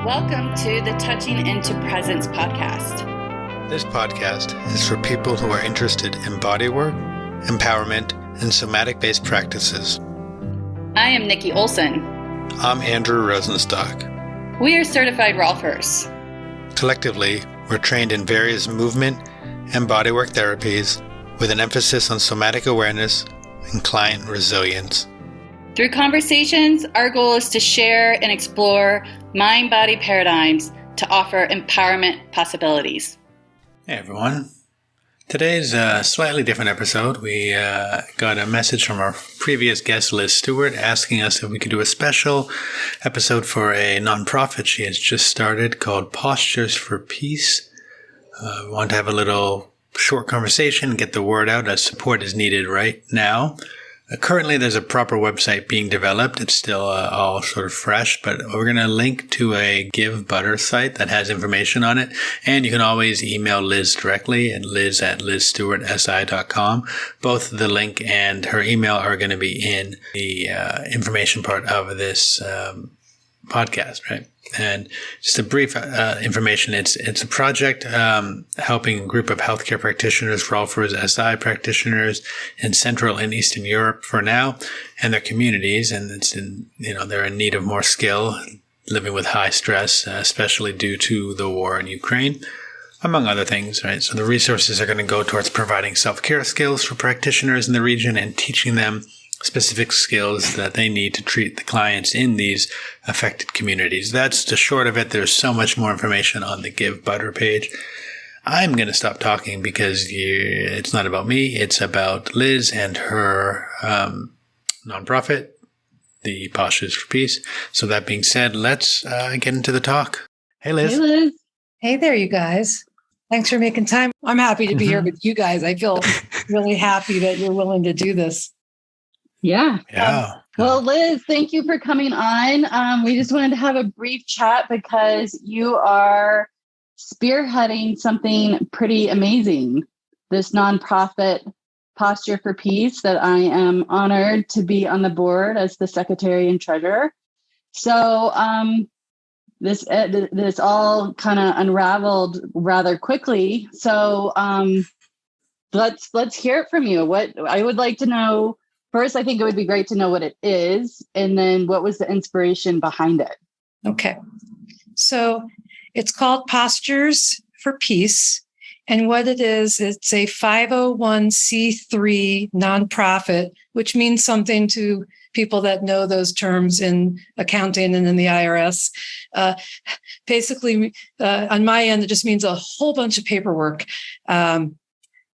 Welcome to the Touching into Presence podcast. This podcast is for people who are interested in bodywork, empowerment, and somatic-based practices. I am Nikki Olson. I'm Andrew Rosenstock. We are certified Rolfers. Collectively, we're trained in various movement and bodywork therapies with an emphasis on somatic awareness and client resilience. Through conversations, our goal is to share and explore mind-body paradigms to offer empowerment possibilities. Hey everyone. Today's a slightly different episode. We got a message from our previous guest, Liz Stewart, asking us if we could do a special episode for a nonprofit she has just started called Postures for Peace. We want to have a little short conversation, get the word out as support is needed right now. Currently, there's a proper website being developed. It's still all sort of fresh, but we're going to link to a givebutter site that has information on it. And you can always email Liz directly at liz@lizstewartsi.com. Both the link and her email are going to be in the information part of this podcast, right? And just a brief information, it's a project helping a group of healthcare practitioners, Rolfers, SI practitioners in Central and Eastern Europe for now, and their communities. And they're in need of more skill, living with high stress, especially due to the war in Ukraine, among other things, right? So the resources are going to go towards providing self-care skills for practitioners in the region and teaching them specific skills that they need to treat the clients in these affected communities. That's the short of it. There's so much more information on the givebutter page. I'm going to stop talking because it's not about me. It's about Liz and her nonprofit, the Postures for Peace. So that being said, let's get into the talk. Hey, Liz. Hey, Liz. Hey there, you guys. Thanks for making time. I'm happy to be here with you guys. I feel really happy that you're willing to do this. Yeah. Well, Liz, thank you for coming on. We just wanted to have a brief chat because you are spearheading something pretty amazing, this nonprofit Posture for Peace that I am honored to be on the board as the secretary and treasurer. So this all kind of unraveled rather quickly. So let's hear it from you. What I would like to know. First, I think it would be great to know what it is, and then what was the inspiration behind it? Okay. So it's called Postures for Peace. And what it is, it's a 501c3 nonprofit, which means something to people that know those terms in accounting and in the IRS. Basically, on my end, it just means a whole bunch of paperwork. But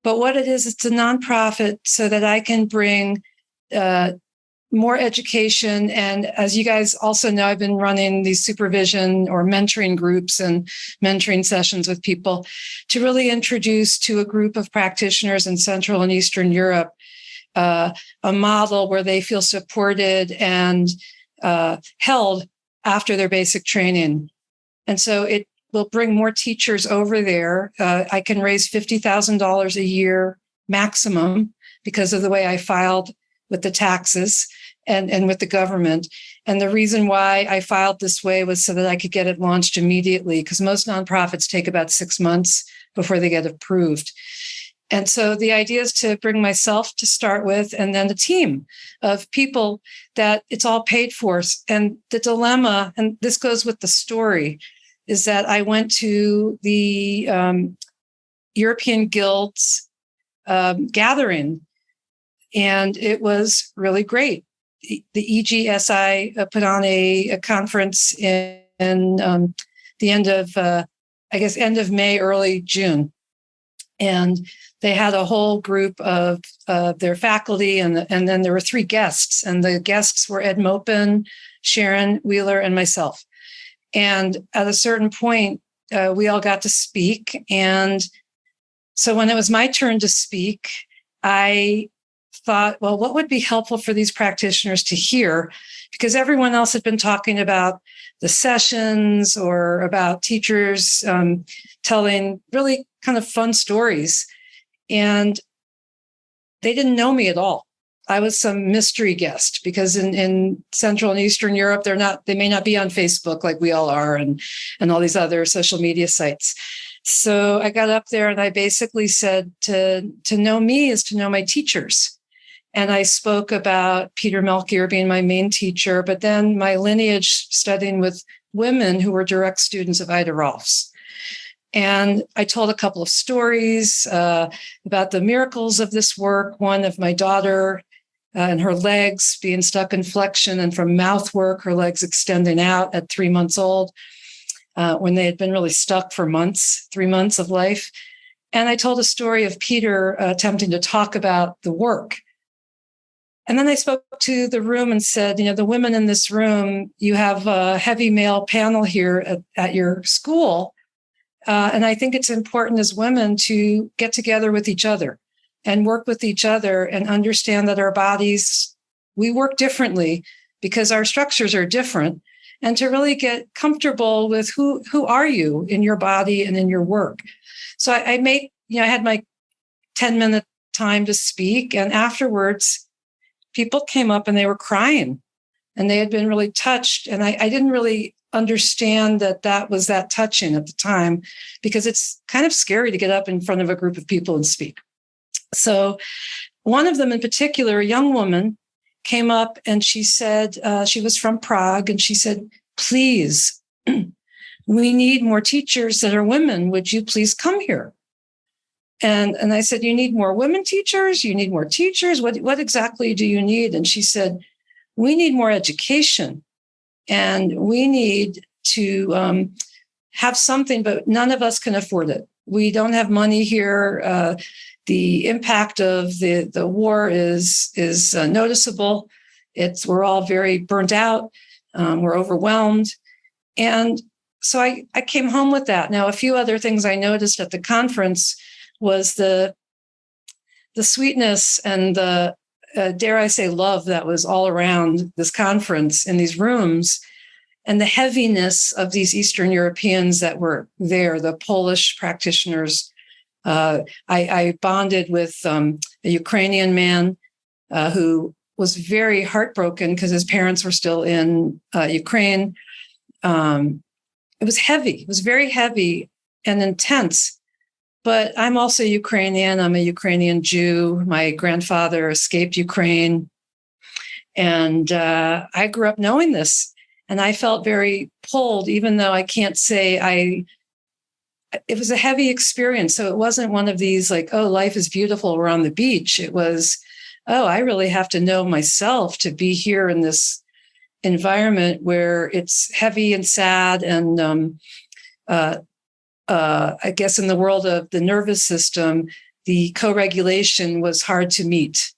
what it is, it's a nonprofit so that I can bring more education. And as you guys also know, I've been running these supervision or mentoring groups and mentoring sessions with people to really introduce to a group of practitioners in Central and Eastern Europe a model where they feel supported and held after their basic training. And so it will bring more teachers over there. I can raise $50,000 a year maximum because of the way I filed with the taxes and with the government. And the reason why I filed this way was so that I could get it launched immediately, because most nonprofits take about 6 months before they get approved. And so the idea is to bring myself to start with, and then a team of people that it's all paid for. And the dilemma, and this goes with the story, is that I went to the European Guild's gathering, and it was really great. The EGSI put on a conference in the end of, end of May, early June. And they had a whole group of their faculty, and then there were 3 guests. And the guests were Ed Mopin, Sharon Wheeler, and myself. And at a certain point, we all got to speak. And so when it was my turn to speak, I thought, well, what would be helpful for these practitioners to hear? Because everyone else had been talking about the sessions or about teachers telling really kind of fun stories. And they didn't know me at all. I was some mystery guest, because in Central and Eastern Europe, they may not be on Facebook like we all are, and all these other social media sites. So I got up there and I basically said to know me is to know my teachers. And I spoke about Peter Melchior being my main teacher, but then my lineage studying with women who were direct students of Ida Rolfs. And I told a couple of stories about the miracles of this work. One of my daughter and her legs being stuck in flexion, and from mouth work, her legs extending out at 3 months old, when they had been really stuck for months, 3 months of life. And I told a story of Peter attempting to talk about the work. And then I spoke to the room and said, the women in this room, you have a heavy male panel here at your school. And I think it's important as women to get together with each other and work with each other and understand that our bodies, we work differently because our structures are different, and to really get comfortable with who are you in your body and in your work. So I had my 10-minute time to speak, and afterwards people came up and they were crying and they had been really touched. And I didn't really understand that was that touching at the time, because it's kind of scary to get up in front of a group of people and speak. So one of them in particular, a young woman, came up and she said, she was from Prague, and she said, please, we need more teachers that are women. Would you please come here? And I said, you need more women teachers? You need more teachers? What exactly do you need? And she said, we need more education, and we need to have something, but none of us can afford it. We don't have money here. The impact of the war is noticeable. We're all very burnt out. We're overwhelmed. And so I came home with that. Now, a few other things I noticed at the conference was the sweetness and the, dare I say, love that was all around this conference in these rooms, and the heaviness of these Eastern Europeans that were there, the Polish practitioners. I bonded with a Ukrainian man who was very heartbroken because his parents were still in Ukraine. It was heavy. It was very heavy and intense. But I'm also Ukrainian. I'm a Ukrainian Jew. My grandfather escaped Ukraine. And I grew up knowing this. And I felt very pulled, even though I can't say it was a heavy experience. So it wasn't one of these like, oh, life is beautiful, we're on the beach. It was, oh, I really have to know myself to be here in this environment where it's heavy and sad. And I guess in the world of the nervous system, the co-regulation was hard to meet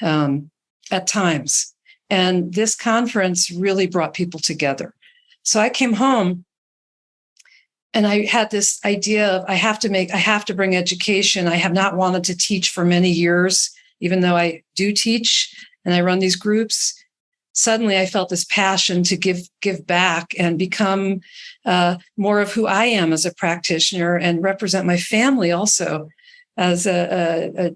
at times. And this conference really brought people together. So I came home and I had this idea of I have to bring education. I have not wanted to teach for many years, even though I do teach and I run these groups. Suddenly I felt this passion to give back and become more of who I am as a practitioner and represent my family also as a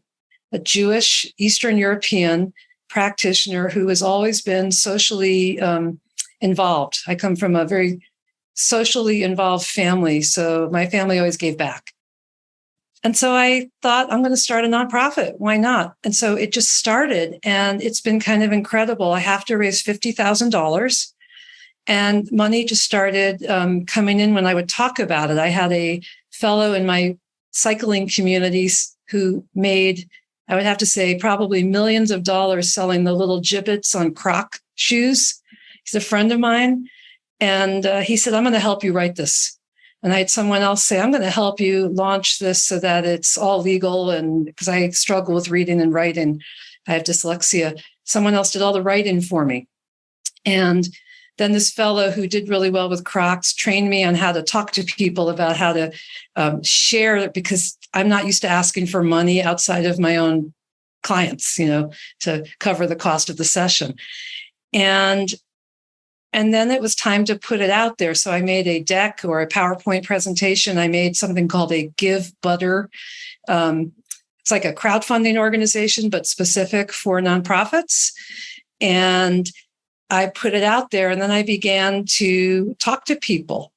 Jewish Eastern European practitioner who has always been socially involved. I come from a very socially involved family, so my family always gave back. And so I thought, I'm going to start a nonprofit. Why not? And so it just started, and it's been kind of incredible. I have to raise $50,000, and money just started coming in when I would talk about it. I had a fellow in my cycling communities who made, I would have to say, probably millions of dollars selling the little gibbets on Croc shoes. He's a friend of mine. And he said, I'm going to help you write this. And I had someone else say, I'm going to help you launch this so that it's all legal. And because I struggle with reading and writing, I have dyslexia. Someone else did all the writing for me. And then this fellow who did really well with Crocs trained me on how to talk to people about how to share, because I'm not used to asking for money outside of my own clients, to cover the cost of the session. And then it was time to put it out there. So I made a deck or a PowerPoint presentation. I made something called a givebutter it's like a crowdfunding organization, but specific for nonprofits. And I put it out there, and then I began to talk to people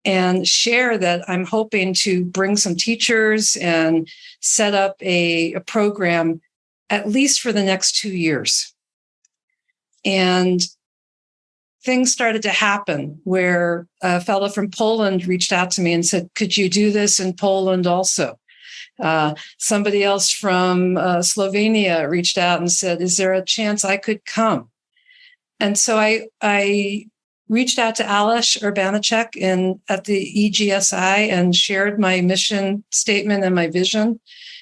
and share that I'm hoping to bring some teachers and set up a program at least for the next 2 years. And things started to happen where a fellow from Poland reached out to me and said, could you do this in Poland also? Somebody else from Slovenia reached out and said, is there a chance I could come? And so I reached out to Alesh Urbanacek at the EGSI and shared my mission statement and my vision.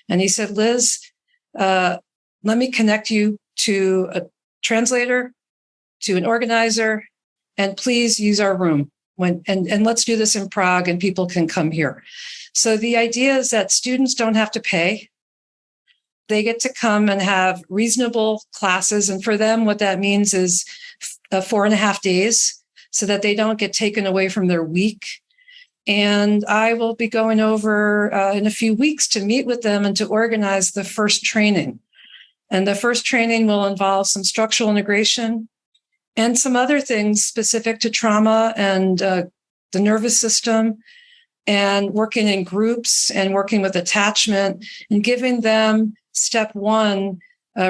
And he said, Liz, let me connect you to a translator, to an organizer, and please use our room. And let's do this in Prague, and people can come here. So the idea is that students don't have to pay. They get to come and have reasonable classes. And for them, what that means is 4.5 days, so that they don't get taken away from their week. And I will be going over in a few weeks to meet with them and to organize the first training. And the first training will involve some structural integration and some other things specific to trauma and the nervous system, and working in groups and working with attachment and giving them step one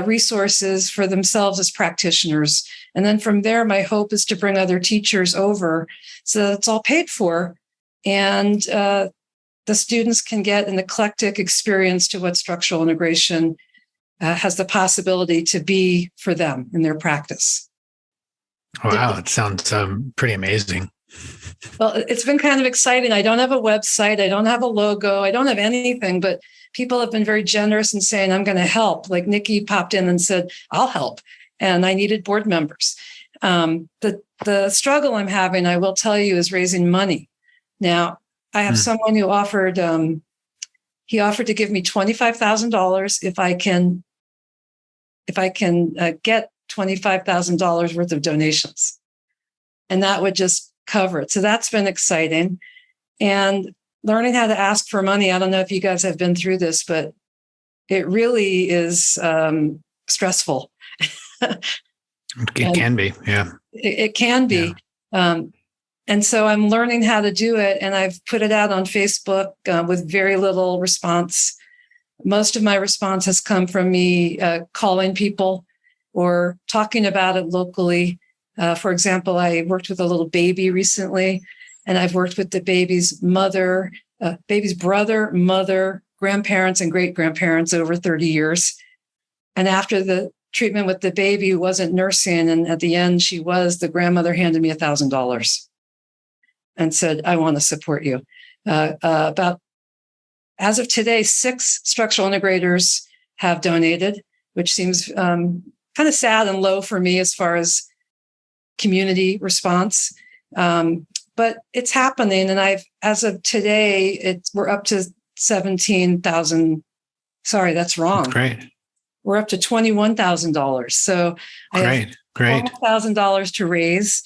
resources for themselves as practitioners. And then from there, my hope is to bring other teachers over so that it's all paid for. And the students can get an eclectic experience to what structural integration has the possibility to be for them in their practice. Wow, it sounds pretty amazing. Well, it's been kind of exciting. I don't have a website. I don't have a logo. I don't have anything, but people have been very generous in saying, I'm going to help. Like Nikki popped in and said, I'll help. And I needed board members. The struggle I'm having, I will tell you, is raising money. Now, I have someone who offered to give me $25,000 if I can get $25,000 worth of donations. And that would just cover it. So that's been exciting. And learning how to ask for money. I don't know if you guys have been through this, but it really is stressful. It can be, yeah. It can be. Yeah. And so I'm learning how to do it. And I've put it out on Facebook with very little response. Most of my response has come from me calling people or talking about it locally. For example, I worked with a little baby recently, and I've worked with the baby's mother, baby's brother, mother, grandparents, and great-grandparents over 30 years. And after the treatment with the baby, who wasn't nursing, and at the end she was, the grandmother handed me $1,000 and said, I want to support you. About, as of today, 6 structural integrators have donated, which seems kind of sad and low for me as far as community response. But it's happening. And as of today, we're up to 17,000. Sorry, that's wrong. That's great. We're up to $21,000. So I have $12,000 to raise,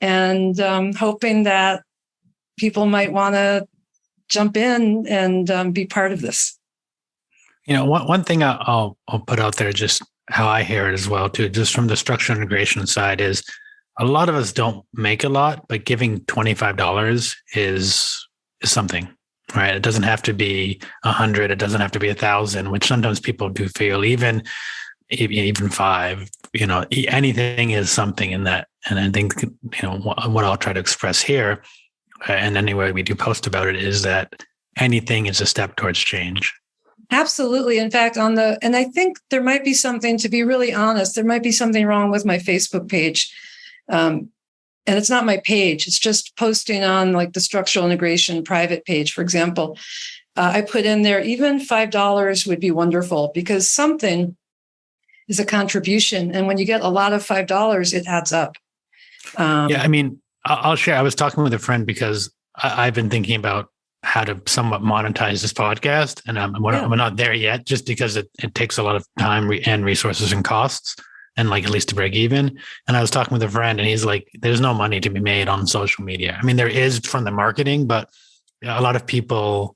and hoping that people might want to jump in and be part of this. You know, one thing I'll put out there, just how I hear it as well, too, just from the structural integration side, is a lot of us don't make a lot, but giving $25 is something, right? It doesn't have to be 100. It doesn't have to be 1,000, which sometimes people do feel. Even 5, you know, anything is something in that. And I think, you know, what I'll try to express here, and anyway we do post about it, is that anything is a step towards change. Absolutely. In fact, and I think there might be something, to be really honest, there might be something wrong with my Facebook page. And it's not my page. It's just posting on like the structural integration private page, for example. I put in there, even $5 would be wonderful, because something is a contribution. And when you get a lot of $5, it adds up. Yeah, I mean, I'll share. I was talking with a friend because I've been thinking about how to somewhat monetize this podcast. And we're not there yet, just because it takes a lot of time and resources and costs, and like at least to break even. And I was talking with a friend, and he's like, there's no money to be made on social media. I mean, there is from the marketing, but a lot of people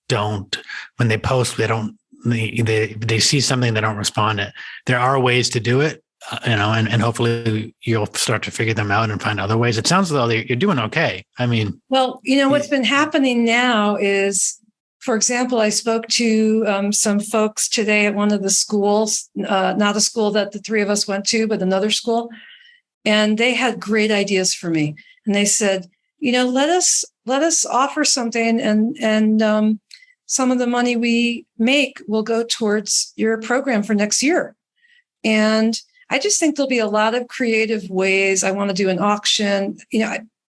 don't, when they post, they don't they see something, they don't respond. There are ways to do it, and hopefully you'll start to figure them out and find other ways. It sounds as though you're doing okay. I mean, well, what's been happening now is, for example, I spoke to some folks today at one of the schools, not a school that the three of us went to, but another school. And they had great ideas for me. And they said, let us offer something, and some of the money we make will go towards your program for next year. And I just think there'll be a lot of creative ways. I want to do an auction.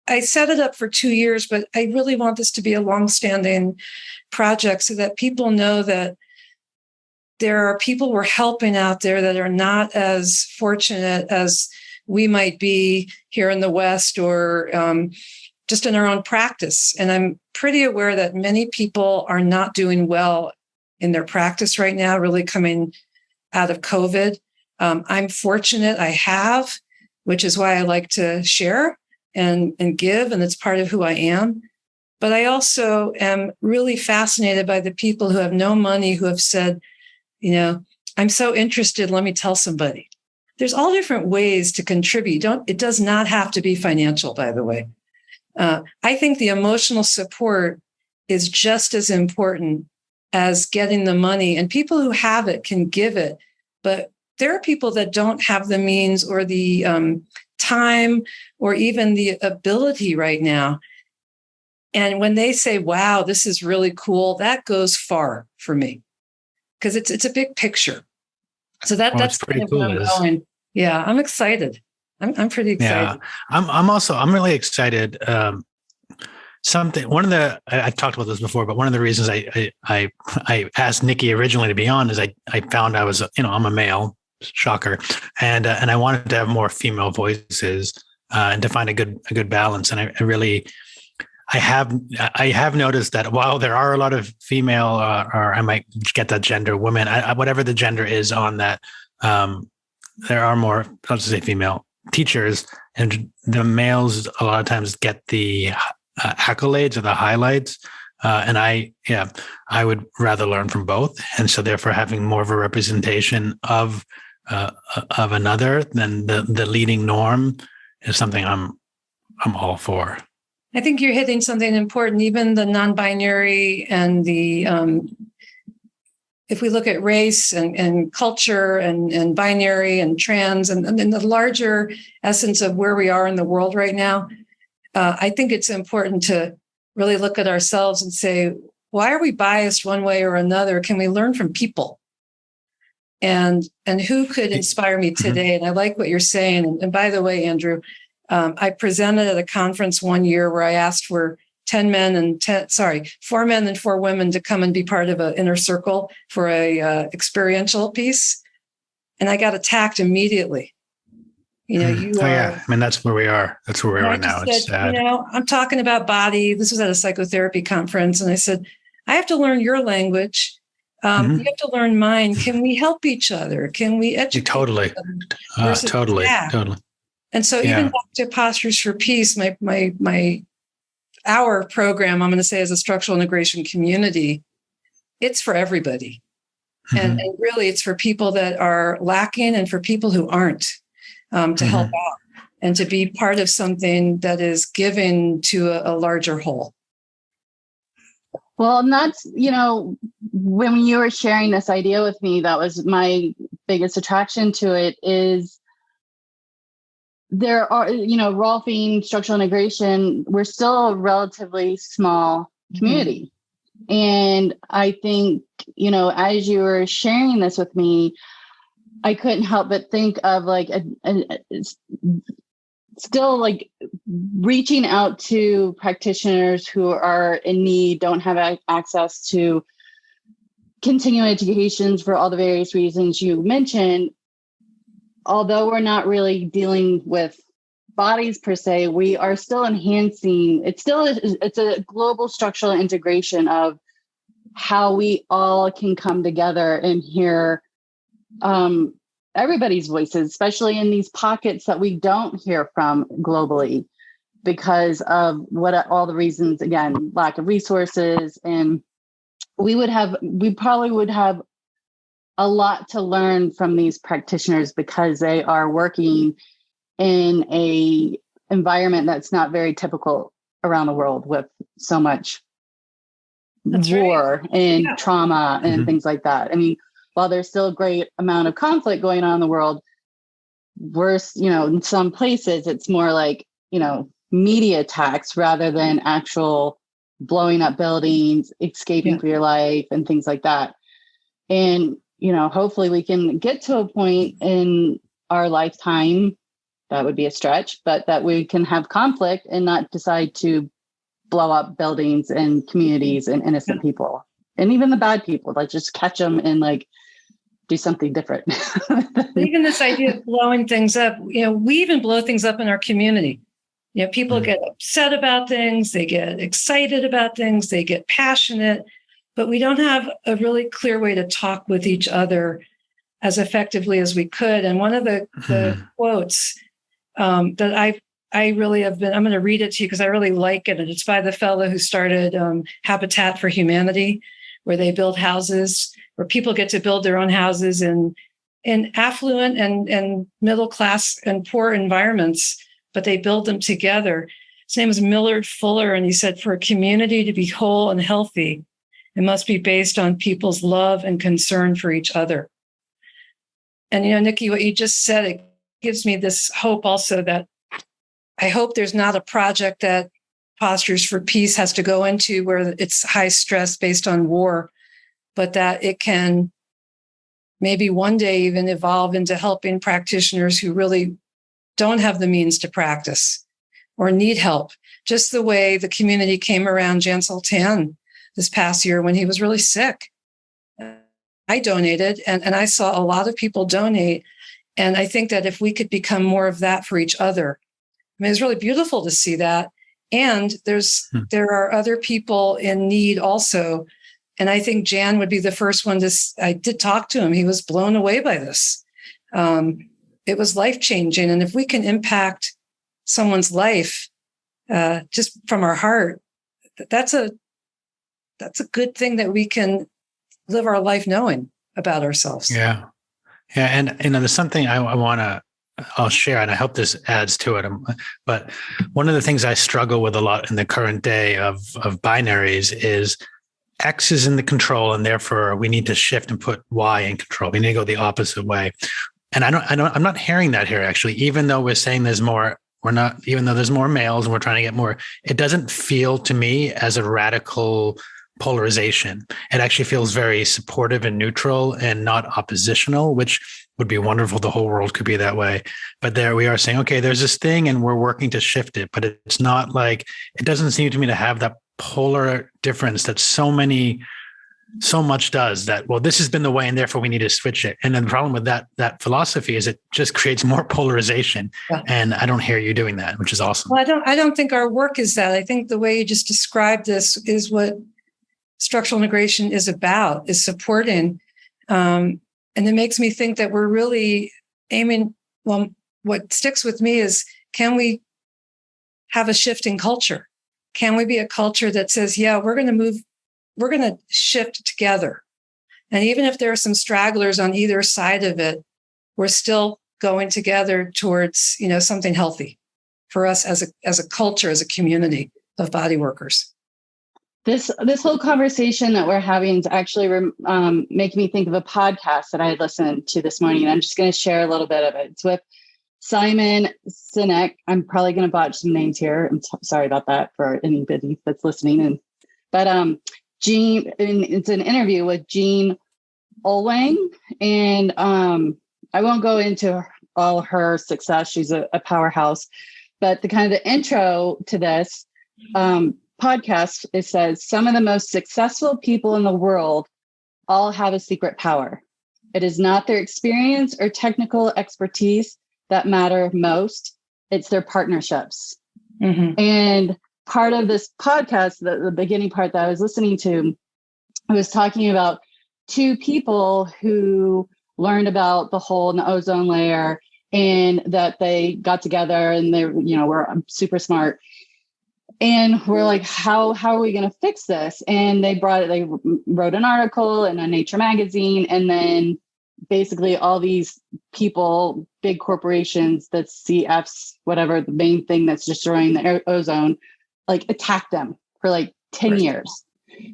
I set it up for 2 years, but I really want this to be a longstanding project so that people know that there are people we're helping out there that are not as fortunate as we might be here in the West, or just in our own practice. And I'm pretty aware that many people are not doing well in their practice right now, really coming out of COVID. I'm fortunate I have, which is why I like to share and give, and it's part of who I am. But I also am really fascinated by the people who have no money, who have said, I'm so interested, let me tell somebody. There's all different ways to contribute. It does not have to be financial, by the way. I think the emotional support is just as important as getting the money, and people who have it can give it. But there are people that don't have the means or the time or even the ability right now. And when they say, wow, this is really cool, that goes far for me, because it's a big picture. So that's pretty kind of cool. where I'm going. Yeah, I'm excited. I'm pretty excited. Yeah, I'm really excited. I've talked about this before, but one of the reasons I asked Nikki originally to be on is I found I was, I'm a male, shocker. And I wanted to have more female voices, and to find a good balance. And I have noticed that while there are a lot of female, or I might get that gender, women, whatever the gender is on that, there are more, I'll just say female teachers, and the males a lot of times get the accolades or the highlights. And I would rather learn from both. And so therefore having more of a representation of another than the leading norm is something I'm all for. I think you're hitting something important. Even the non-binary and the, if we look at race and culture and binary and trans and the larger essence of where we are in the world right now, I think it's important to really look at ourselves and say, why are we biased one way or another? Can we learn from people? And who could inspire me today? And I like what you're saying. And by the way, Andrew, I presented at a conference one year where I asked for 4 men and 4 women to come and be part of an inner circle for a experiential piece. And I got attacked immediately. I mean, that's where we are. That's where we are now. It's sad. I'm talking about body. This was at a psychotherapy conference. And I said, I have to learn your language. You have to learn mine. Can we help each other? Can we educate? Totally. Totally. And so even back to Postures for Peace, our program, I'm going to say, as a structural integration community, it's for everybody. And really it's for people that are lacking and for people who aren't, to help out and to be part of something that is giving to a larger whole. Well, and that's, when you were sharing this idea with me, that was my biggest attraction to it, is there are, Rolfing, structural integration, we're still a relatively small community. And I think, as you were sharing this with me, I couldn't help but think of still reaching out to practitioners who are in need, don't have access to continuing educations for all the various reasons you mentioned. Although we're not really dealing with bodies per se, we are still enhancing. It's a global structural integration of how we all can come together and hear everybody's voices, especially in these pockets that we don't hear from globally because of all the reasons, again, lack of resources. And we probably would have a lot to learn from these practitioners because they are working in a environment that's not very typical around the world with so much war and trauma and things like that. I mean, while there's still a great amount of conflict going on in the world, worse, in some places it's more like, media attacks rather than actual blowing up buildings, escaping for your life and things like that. And, hopefully we can get to a point in our lifetime, that would be a stretch, but that we can have conflict and not decide to blow up buildings and communities and innocent people. And even the bad people, like just catch them and like do something different. Even this idea of blowing things up, we even blow things up in our community. People get upset about things, they get excited about things, they get passionate, but we don't have a really clear way to talk with each other as effectively as we could. And one of the quotes that I really have been, I'm going to read it to you because I really like it. And it's by the fellow who started Habitat for Humanity, where they build houses, where people get to build their own houses in affluent and middle class and poor environments, but they build them together. His name is Millard Fuller, and he said, for a community to be whole and healthy, it must be based on people's love and concern for each other. And, Nikki, what you just said, it gives me this hope also that I hope there's not a project that Postures for Peace has to go into where it's high stress based on war, but that it can maybe one day even evolve into helping practitioners who really don't have the means to practice or need help, just the way the community came around Jan Sultan this past year when he was really sick. I donated, and I saw a lot of people donate. And I think that if we could become more of that for each other, it's really beautiful to see that. And there are other people in need also. And I think Jan would be the first one I did talk to him. He was blown away by this. It was life-changing. And if we can impact someone's life just from our heart, that's a good thing that we can live our life knowing about ourselves. Yeah. Yeah. And, there's something I'll share, and I hope this adds to it. But one of the things I struggle with a lot in the current day of binaries is X is in the control, and therefore we need to shift and put Y in control. We need to go the opposite way. And I'm not hearing that here, actually, even though we're saying there's more, even though there's more males and we're trying to get more, it doesn't feel to me as a radical polarization. It actually feels very supportive and neutral and not oppositional, which would be wonderful. The whole world could be that way. But there we are saying, okay, there's this thing and we're working to shift it. But it's not like, it doesn't seem to me to have that polar difference that so much does, that, well, this has been the way and therefore we need to switch it. And then the problem with that philosophy is it just creates more polarization. Yeah. And I don't hear you doing that, which is awesome. Well, I don't think our work is that. I think the way you just described this is what structural integration is about, is supporting. And it makes me think that we're really aiming, well, what sticks with me is, can we have a shift in culture? Can we be a culture that says, yeah, we're going to shift together. And even if there are some stragglers on either side of it, we're still going together towards, something healthy for us as a culture, as a community of body workers. This whole conversation that we're having is actually making me think of a podcast that I had listened to this morning. And I'm just going to share a little bit of it. It's with Simon Sinek. I'm probably going to botch some names here. I'm sorry about that for anybody that's listening. But Jean, and it's an interview with Jean Olwang. And I won't go into all her success. She's a powerhouse. But the kind of the intro to this podcast, it says, some of the most successful people in the world all have a secret power. It is not their experience or technical expertise that matter most. It's their partnerships. Mm-hmm. And part of this podcast, the beginning part that I was listening to, I was talking about two people who learned about the hole in the ozone layer, and that they got together and they, were super smart. And we're like, how are we going to fix this? And they wrote an article in a Nature magazine, and then basically all these people, big corporations, that CFs, whatever, the main thing that's destroying the ozone, like attack them for like 10 years.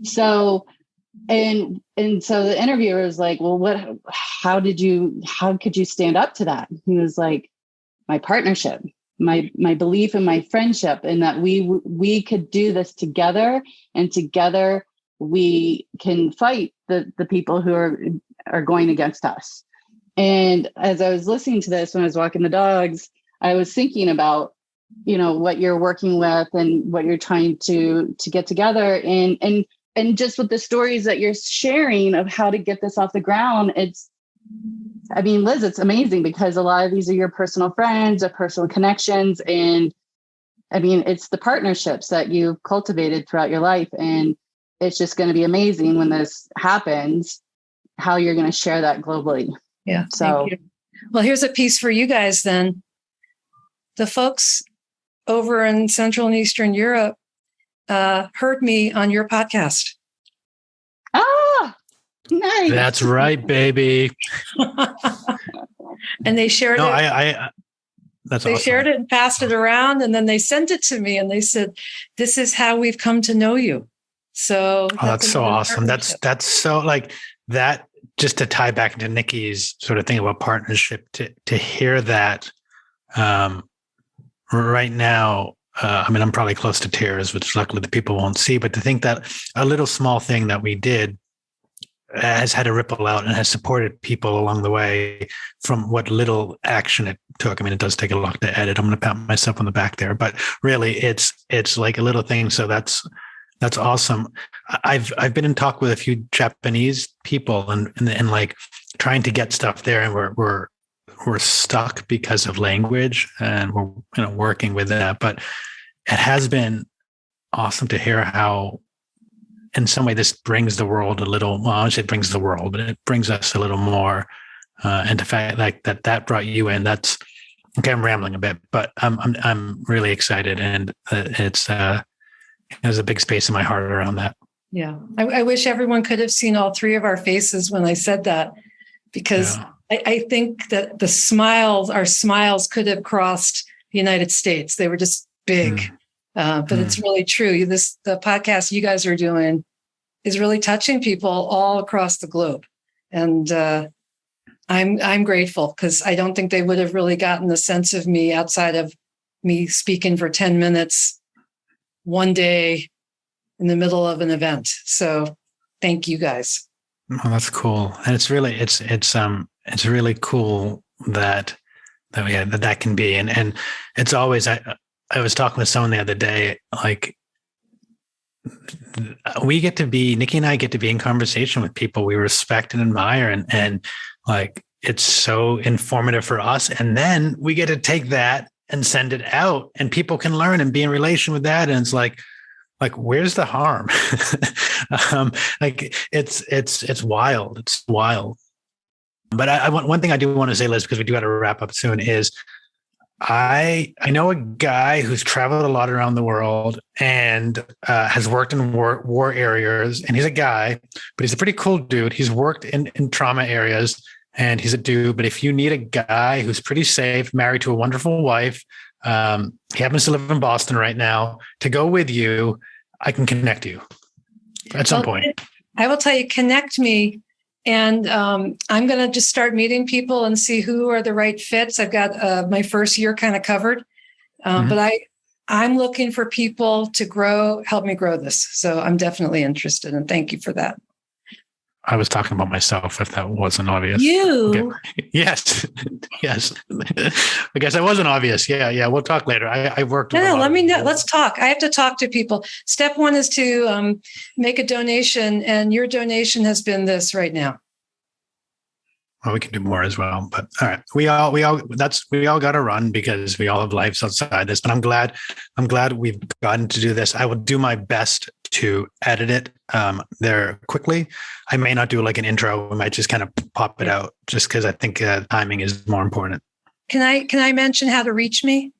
So, and so the interviewer was like, well, how could you stand up to that? He was like, my partnership, my belief in my friendship, and that we could do this together, and together we can fight the people who are going against us. And as I was listening to this, when I was walking the dogs, I was thinking about, what you're working with and what you're trying to get together, and just with the stories that you're sharing of how to get this off the ground. Liz, it's amazing, because a lot of these are your personal friends or personal connections. And it's the partnerships that you've cultivated throughout your life. And it's just going to be amazing when this happens, how you're going to share that globally. Yeah. So, thank you. Well, here's a piece for you guys then. The folks over in Central and Eastern Europe heard me on your podcast. Ah, nice. That's right, baby. And they shared it. That's they awesome. shared it and passed it around, and then they sent it to me and they said, "This is how we've come to know you." So that's so awesome. That's so like that. Just to tie back into Nikki's sort of thing about partnership, to hear that right now. I'm probably close to tears, which luckily the people won't see, but to think that a little small thing that we did has had a ripple out and has supported people along the way from what little action it took. It does take a lot to edit. I'm going to pat myself on the back there, but really it's like a little thing. So that's awesome. I've been in talk with a few Japanese people and like trying to get stuff there, and we're stuck because of language, and we're working with that. But it has been awesome to hear how, in some way, this brings the world a little. Well, I would say it brings the world, but it brings us a little more. And the fact like that brought you in. That's okay. I'm rambling a bit, but I'm really excited, and there's a big space in my heart around that. Yeah, I wish everyone could have seen all three of our faces when I said that, because I think that our smiles could have crossed the United States. They were just big. But it's really true. The podcast you guys are doing is really touching people all across the globe. And I'm grateful, because I don't think they would have really gotten the sense of me outside of me speaking for 10 minutes one day in the middle of an event. So thank you guys. Oh, that's cool. And it's really cool that can be. And it's always, I was talking with someone the other day, like Nikki and I get to be in conversation with people we respect and admire. And like, it's so informative for us. And then we get to take that and send it out, and people can learn and be in relation with that. And it's like, where's the harm? Like it's wild. It's wild. But I want one thing I do want to say, Liz, because we do have to wrap up soon, is I know a guy who's traveled a lot around the world and has worked in war areas, and he's a guy, but he's a pretty cool dude. He's worked in trauma areas, and he's a dude. But if you need a guy who's pretty safe, married to a wonderful wife, he happens to live in Boston right now, to go with you, I can connect you at some point. I will tell you, connect me. And I'm going to just start meeting people and see who are the right fits. I've got my first year kind of covered, but I'm looking for people to help me grow this. So I'm definitely interested, and thank you for that. I was talking about myself, if that wasn't obvious. You? Okay. Yes. Yes. I guess I wasn't obvious. Yeah. We'll talk later. I worked. No, let me know. Let's talk. I have to talk to people. Step one is to make a donation, and your donation has been this right now. Well, we can do more as well, but all right. We all got to run, because we all have lives outside this, but I'm glad we've gotten to do this. I will do my best to edit it there quickly. I may not do like an intro. We might just kind of pop it out, just because I think timing is more important. Can I mention how to reach me,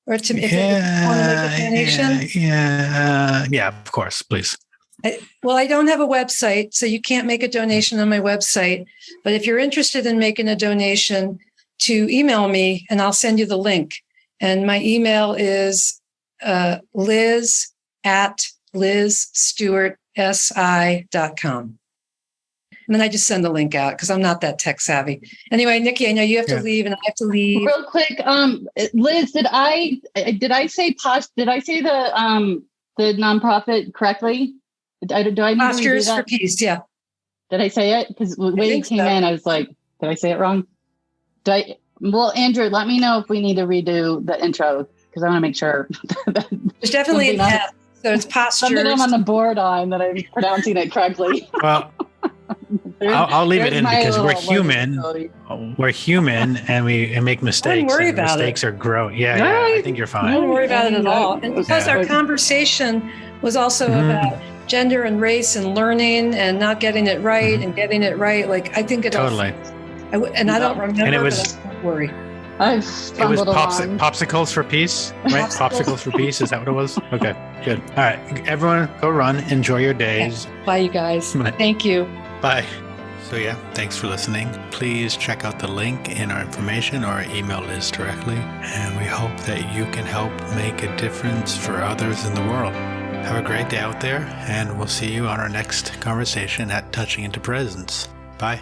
or if you want to make a donation? Yeah, of course, please. I don't have a website, so you can't make a donation on my website. But if you're interested in making a donation, to email me and I'll send you the link. And my email is liz@lizstewartsi.com. And then I just send the link out because I'm not that tech savvy. Anyway, Nikki, I know you have to leave and I have to leave. Real quick, Liz, did I say the nonprofit correctly? Do I need Postures to redo for that? Peace, yeah. Did I say it? Because when you came in, I was like, did I say it wrong? Well, Andrew, let me know if we need to redo the intro because I want to make sure. There's definitely an F. So it's postures. Something I'm on the board on that I'm pronouncing it correctly. Well, I'll leave it in because we're human. We're human and we make mistakes. Don't worry about mistakes it. are growing. Yeah, I think you're fine. Don't worry about it at all. And because our conversation was also about gender and race and learning and not getting it right and getting it right. Like, I think it totally. I don't remember, and it was, but don't worry. It was popsicles for peace, right? Popsicles for peace. Is that what it was? Okay, good. All right, everyone, go run. Enjoy your days. Bye, you guys. Thank you. Bye. So yeah, thanks for listening. Please check out the link in our information or email Liz directly. And we hope that you can help make a difference for others in the world. Have a great day out there, and we'll see you on our next conversation at Touching Into Presence. Bye.